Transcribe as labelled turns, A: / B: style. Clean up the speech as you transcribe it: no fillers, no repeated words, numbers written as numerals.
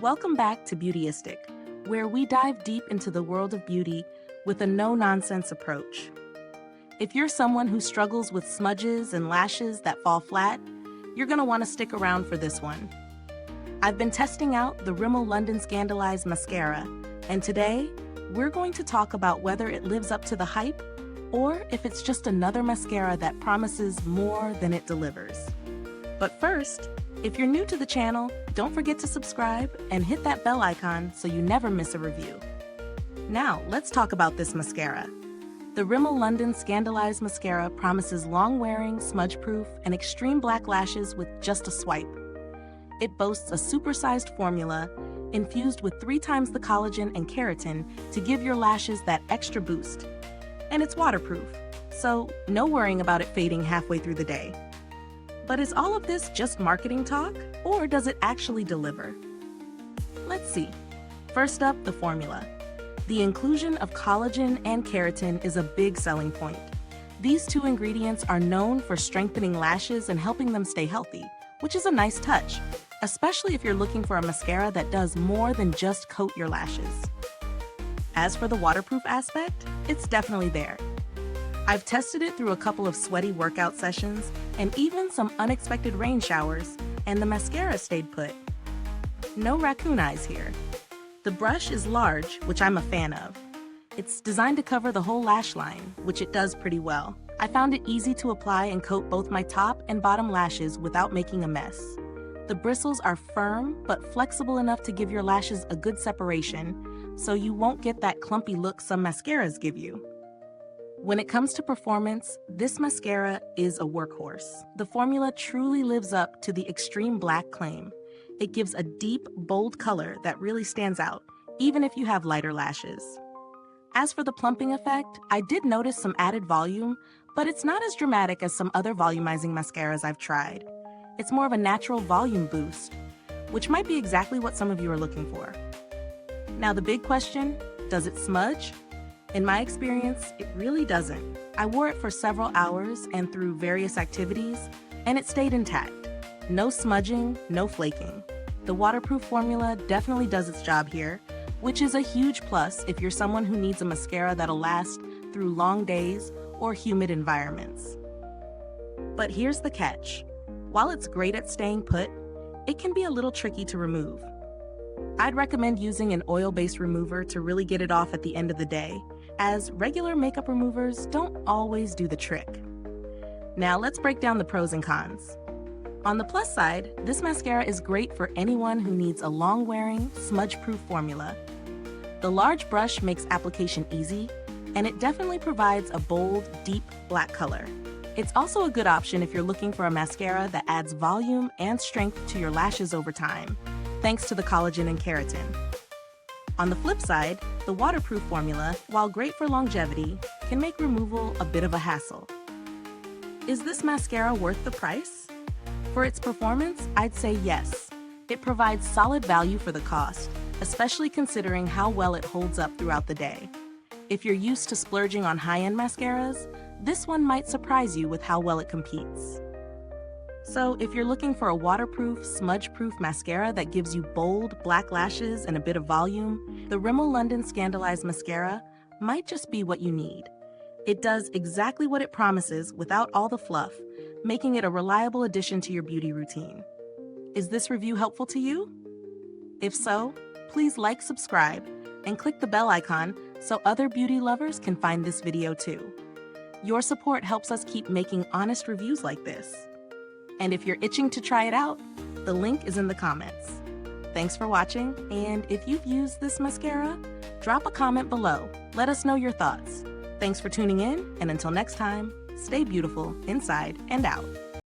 A: Welcome back to Beautyistic, where we dive deep into the world of beauty with a no-nonsense approach. If you're someone who struggles with smudges and lashes that fall flat, you're going to want to stick around for this one. I've been testing out the Rimmel London Scandaleyes Mascara, and today we're going to talk about whether it lives up to the hype or if it's just another mascara that promises more than it delivers. But first, if you're new to the channel, don't forget to subscribe and hit that bell icon so you never miss a review. Now, let's talk about this mascara. The Rimmel London Scandaleyes Mascara promises long-wearing, smudge-proof, and extreme black lashes with just a swipe. It boasts a supersized formula infused with 3 times the collagen and keratin to give your lashes that extra boost. And it's waterproof, so no worrying about it fading halfway through the day. But is all of this just marketing talk, or does it actually deliver? Let's see. First up, the formula. The inclusion of collagen and keratin is a big selling point. These 2 ingredients are known for strengthening lashes and helping them stay healthy, which is a nice touch, especially if you're looking for a mascara that does more than just coat your lashes. As for the waterproof aspect, it's definitely there. I've tested it through a couple of sweaty workout sessions and even some unexpected rain showers, and the mascara stayed put. No raccoon eyes here. The brush is large, which I'm a fan of. It's designed to cover the whole lash line, which it does pretty well. I found it easy to apply and coat both my top and bottom lashes without making a mess. The bristles are firm but flexible enough to give your lashes a good separation, so you won't get that clumpy look some mascaras give you. When it comes to performance, this mascara is a workhorse. The formula truly lives up to the extreme black claim. It gives a deep, bold color that really stands out, even if you have lighter lashes. As for the plumping effect, I did notice some added volume, but it's not as dramatic as some other volumizing mascaras I've tried. It's more of a natural volume boost, which might be exactly what some of you are looking for. Now the big question, does it smudge? In my experience, it really doesn't. I wore it for several hours and through various activities, and it stayed intact. No smudging, no flaking. The waterproof formula definitely does its job here, which is a huge plus if you're someone who needs a mascara that'll last through long days or humid environments. But here's the catch. While it's great at staying put, it can be a little tricky to remove. I'd recommend using an oil-based remover to really get it off at the end of the day, as regular makeup removers don't always do the trick. Now let's break down the pros and cons. On the plus side, this mascara is great for anyone who needs a long-wearing, smudge-proof formula. The large brush makes application easy, and it definitely provides a bold, deep black color. It's also a good option if you're looking for a mascara that adds volume and strength to your lashes over time, thanks to the collagen and keratin. On the flip side, the waterproof formula, while great for longevity, can make removal a bit of a hassle. Is this mascara worth the price? For its performance, I'd say yes. It provides solid value for the cost, especially considering how well it holds up throughout the day. If you're used to splurging on high-end mascaras, this one might surprise you with how well it competes. So if you're looking for a waterproof, smudge-proof mascara that gives you bold, black lashes and a bit of volume, the Rimmel London Scandaleyes Mascara might just be what you need. It does exactly what it promises without all the fluff, making it a reliable addition to your beauty routine. Is this review helpful to you? If so, please like, subscribe, and click the bell icon so other beauty lovers can find this video too. Your support helps us keep making honest reviews like this. And if you're itching to try it out, the link is in the comments. Thanks for watching, and if you've used this mascara, drop a comment below. Let us know your thoughts. Thanks for tuning in, and until next time, stay beautiful inside and out.